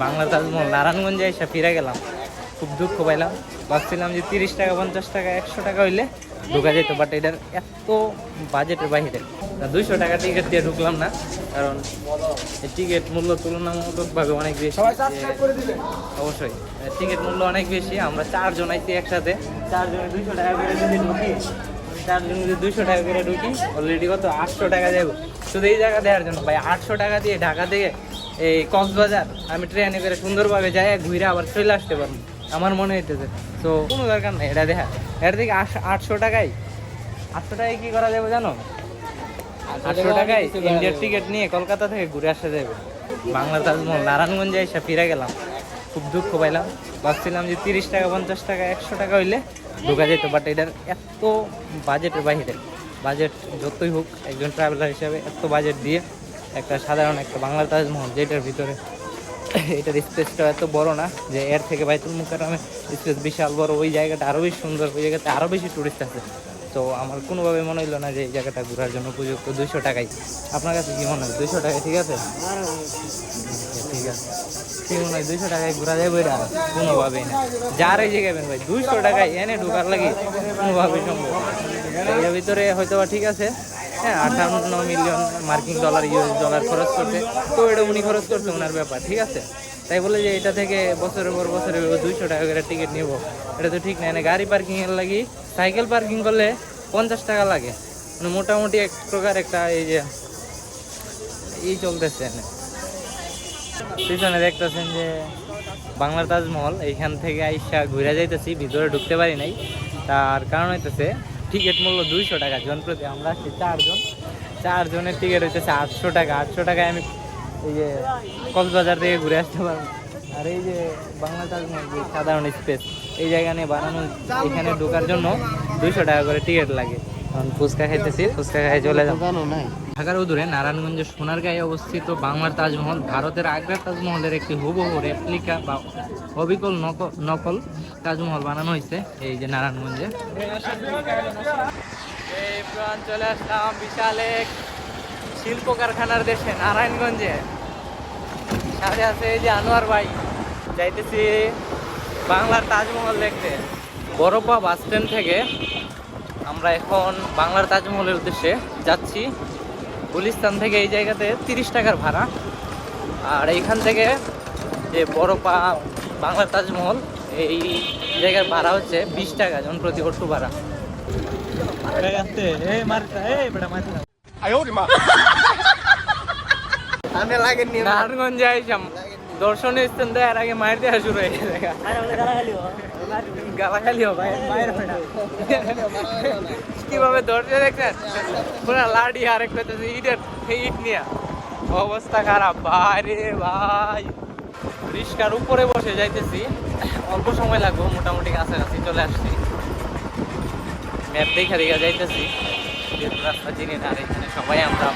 বাংলার তাজমহল নারায়ণগঞ্জে এসে ফিরে গেলাম, খুব দুঃখ পাইলাম। ভাবছিলাম যে 30 টাকা 50 টাকা 100 টাকা হইলে ঢোকা যেত, বাট এটার এত বাজেটের বাহিরে। 200 টাকা টিকিট দিয়ে ঢুকলাম না, কারণ এই টিকিট মূল্য তুলনামূলকভাবে অনেক বেশি। অবশ্যই টিকিট মূল্য অনেক বেশি। আমরা 4 জন আইছি একসাথে, 4 জনে 200 টাকা করে যদি ঢুকি, 4 জন যদি 200 টাকা করে ঢুকি, অলরেডি কত 800 টাকা যাবো শুধু এই জায়গা দেওয়ার জন্য। ভাই 800 টাকা দিয়ে ঢাকা থেকে এই কক্সবাজার আমি ট্রেনে করে সুন্দরভাবে যাই, ঘুরে আবার চলে আসতে পারবো আমার মনে হইতেছে। তো কোনো দরকার নেই এটা দেখা। এটা থেকে 800 টাকায় কি করা যাবে জানো? 800 টাকায় ইন্ডিয়ার টিকিট নিয়ে কলকাতা থেকে ঘুরে আসা যাবে। বাংলার তাজমহল নারায়ণগঞ্জে এসে ফিরে গেলাম, খুব দুঃখ পাইলাম। ভাবছিলাম যে 30 টাকা 50 টাকা 100 টাকা হইলে ঢোকা যেত, বাট এটার এত বাজেটের বাহিরে। বাজেট যতই হোক, একজন ট্রাভেলার হিসাবে এত বাজেট দিয়ে একটা সাধারণ একটা বাংলার তাজমহল, যেটার ভিতরে এটার স্পেসটা এত বড় না, যে এর থেকে বাইতুল মুকাররমের স্পেস বিশাল বড়, ওই জায়গাটা আরও বেশি সুন্দর, ওই জায়গাতে আরও বেশি টুরিস্ট আছে। তো আমার কোনোভাবে মনে হইলো না যে এই জায়গাটা ঘোরার জন্য উপযুক্ত। 200 টাকাই আপনার কাছে কি মনে হয়? 200 টাকায় ঠিক আছে? ঠিক আছে, কি মনে হয় 200 টাকায় ঘোরা যাবে? এটা কোনোভাবেই না। যার এই জায়গায় ভাই 200 টাকায় এনে ঢোকার লাগে কোনোভাবেই সম্ভব। এর ভিতরে হয়তো ঠিক আছে, হ্যাঁ 58 মিলিয়ন মার্কিন ডলার US ডলার খরচ করছে, তো এটা উনি খরচ করছে ওনার ব্যাপার, ঠিক আছে। তাই বলে যে এটা থেকে বছরের পর বছরে 200 টাকা করে টিকিট নিব, এটা তো ঠিক না। এনে গাড়ি পার্কিংয়ের লাগি সাইকেল পার্কিং করলে 50 টাকা লাগে, মানে মোটামুটি এক প্রকার একটা এই যে এই চলতেছে। এনে পিছনে দেখতেছেন যে বাংলার তাজমহল, এইখান থেকে আইসা ঘুরে যাইতেছি, ভিতরে ঢুকতে পারি নাই। তার কারণ হইতেছে টিকিট মূল্য 200 টাকা জন প্রতি। আমরা আসছি 4 জন, 4 জনের টিকিট হইতেছে 800 টাকা। 800 টাকায় আমি এই যে কক্সবাজার থেকে ঘুরে আসতে পারবো। আর এই যে বাংলা তাজমহল যে সাধারণ স্পেস, এই জায়গা নিয়ে বানানো, এখানে ঢোকার জন্য 200 টাকা করে টিকিট লাগে। এখন ফুচকা খাইতেছি, ফুচকা খাই চলে যাবো। ঢাকার উদূরে নারায়ণগঞ্জের সোনারগাঁয়ে অবস্থিত বাংলার তাজমহল ভারতের আগ্রার তাজমহলের একটি হুবহু রেপ্লিকা বা অবিকল নকল তাজমহল বানানো হয়েছে এই যে নারায়ণগঞ্জে। চলে আসলাম বিশাল এক শিল্প কারখানার দেশে নারায়ণগঞ্জে। সাথে আছে এই যে আনোয়ার ভাই, যাইতেছি বাংলার তাজমহল দেখতে। বড়পা বাস স্ট্যান্ড থেকে আমরা এখন বাংলার তাজমহলের উদ্দেশ্যে যাচ্ছি। গুলিস্তান থেকে এই জায়গাতে 30 টাকার ভাড়া, আর এইখান থেকে যে বড়পা বাংলার তাজমহল এই জায়গার ভাড়া হচ্ছে 20 টাকা জন প্রতি অটো ভাড়া। নারায়ণগঞ্জে আইসাম দর্শনীয় স্থান দেওয়ার আগে মায়ের দেওয়া শুরু হয়ে গেছে। গালাগালিও ভাই মায়ের কিভাবে ধরছে দেখছেন, পুরা লাঠি আর একটা ইট নিয়ে অবস্থা খারাপ ভাই রে ভাই। রিস্কার উপরে বসে যাইতেছি, অল্প সময় লাগবে, মোটামুটি কাছাকাছি চলে আসছি। ম্যাপ দেখা যাইতেছি, যেহেতু রাস্তা চিনি না। আর এখানে সবাই আমরা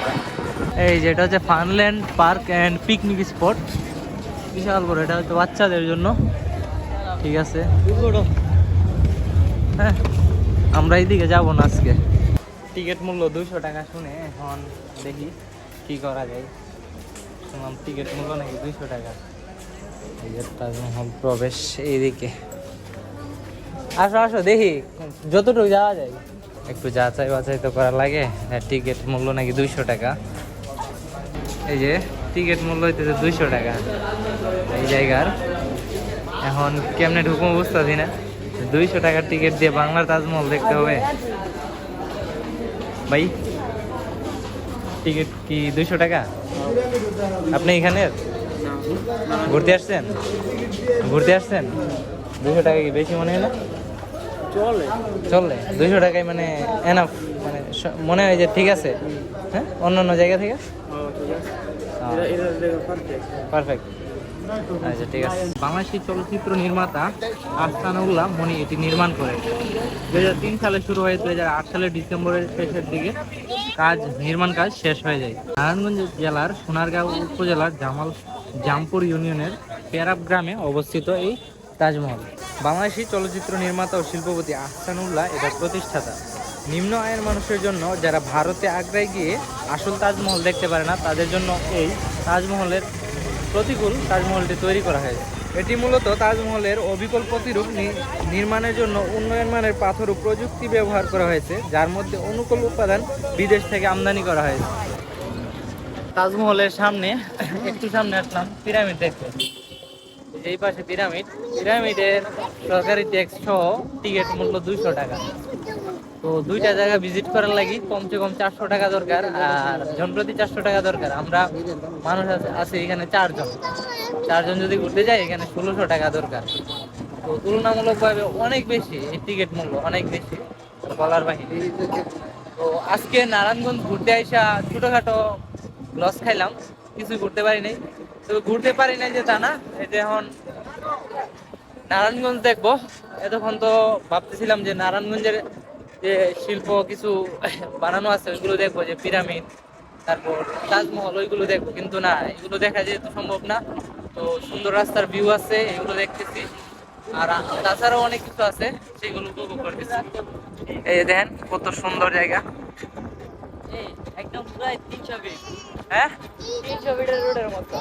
এই যেটা হচ্ছে ফানল্যান্ড পার্ক অ্যান্ড পিকনিক স্পট, বিশাল বড়। এটা হচ্ছে বাচ্চাদের জন্য, ঠিক আছে। হ্যাঁ আমরা এইদিকে যাবো না আজকে। টিকিট মূল্য 200 টাকা শুনে এখন দেখি কি করা যায়। শুনলাম টিকিট মূল্য নাকি 200 টাকা। এই যে তাজমহল প্রবেশ এইদিকে। আসো আসো দেখি যতটুকু যাওয়া যায়, একটু যাচাই বাছাই তো করা লাগে। টিকিট মূল্য নাকি 200 টাকা। এই যে টিকিট মূল্য হইতেছে 200 টাকা এই জায়গার। এখন কেমনে ঢুকবো বুঝতেছি না, 200 টাকার টিকিট দিয়ে বাংলার তাজমহল দেখতে হবে। ভাই টিকিট কি 200 টাকা? আপনি এখানে ঘুরতে আসছেন? 200 টাকা কি বেশি মনে হয় না? চলে 200 টাকায় মানে এনাফ, মানে মনে হয় যে ঠিক আছে। হ্যাঁ অন্য জায়গা থেকে পারফেক্ট, আচ্ছা ঠিক আছে। বাংলাদেশি চলচ্চিত্র নির্মাতা আহসানুল্লাহ মনি এটি নির্মাণ করে। 2003 সালে শুরু হয়ে 2008 সালের ডিসেম্বরের শেষের দিকে নির্মাণ কাজ শেষ হয়ে যায়। নারায়ণগঞ্জ জেলার সোনারগাঁও উপজেলার জামপুর ইউনিয়নের পেরাব গ্রামে অবস্থিত এই তাজমহল। বাংলাদেশি চলচ্চিত্র নির্মাতা ও শিল্পপতি আহসানুল্লাহ এটার প্রতিষ্ঠাতা। নিম্ন আয়ের মানুষের জন্য, যারা ভারতে আগ্রায় গিয়ে আসল তাজমহল দেখতে পারে না, তাদের জন্য এই তাজমহলের প্রতিকূল তাজমহলটি তৈরি করা হয়েছে। এটি মূলত তাজমহলের অবিকল প্রতিরূপ নির্মাণের জন্য উন্নয়ন মানের পাথর ও প্রযুক্তি ব্যবহার করা হয়েছে, যার মধ্যে অনুকূল উপাদান বিদেশ থেকে আমদানি করা হয়েছে। তাজমহলের সামনে একটু সামনে আসলাম পিরামিড দেখতে। এই পাশে পিরামিডের সরকারি ট্যাক্স সহ টিকিট মূল্য 200 টাকা। তো দুইটা জায়গা ভিজিট করার লাগি কমসে কম 400 টাকা দরকার, আর জনপ্রতি 400 টাকা দরকার। আমরা মানুষ আছে এখানে চারজন যদি ঘুরতে যাই এখানে 1600 টাকা দরকার। তো তুলনামূলকভাবে অনেক বেশি এই টিকিট মূল্য, অনেক বেশি বলার বাহিরে। তো আজকে নারায়ণগঞ্জ ঘুরতে আইসা ছোটখাটো লস খাইলাম, কিছু ঘুরতে পারি নাই। তো ঘুরতে পারি নাই যে তা না, এই যে এখন নারায়ণগঞ্জ দেখবো। এতক্ষণ তো ভাবতেছিলাম যে নারায়ণগঞ্জের যে শিল্প কিছু বানানো আছে ওইগুলো দেখবো, যে পিরামিড, তারপর তাজমহল, ওইগুলো দেখবো। কিন্তু না, এগুলো দেখা যেহেতু সম্ভব না। তো সুন্দর রাস্তার ভিউ আছে, এগুলো দেখতেছি। আর তাছাড়াও অনেক কিছু আছে, সেগুলো উপভোগ করতেছি। এই যে দেখেন কত সুন্দর জায়গা, একদম প্রায় 300 ফিট। হ্যাঁ, 300 ফিটের রোডের মতো।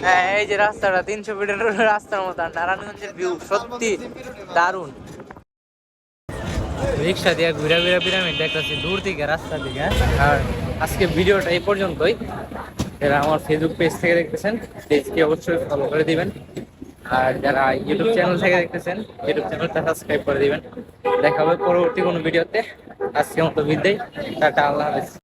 হ্যাঁ, এই যে রাস্তাটা 300 ফিটের রোডের রাস্তার মতো। নারায়ণগঞ্জের ভিউ সত্যি দারুণ। রিক্সা দিয়ে ঘুরে ঘুরে পিরামিড দেখতেছি দূর থেকে, রাস্তা থেকে। আর আজকে ভিডিওটা এই পর্যন্তই। যারা আমার ফেসবুক পেজ থেকে দেখতেছেন, পেজকে অবশ্যই ফলো করে দিবেন। আর যারা ইউটিউব চ্যানেল থেকে দেখতেছেন, ইউটিউব চ্যানেলটা সাবস্ক্রাইব করে দিবেন। দেখা হবে পরবর্তী কোনো ভিডিওতে। আজকের মতো বিদায়, টাটা, আল্লাহ হাফেজ।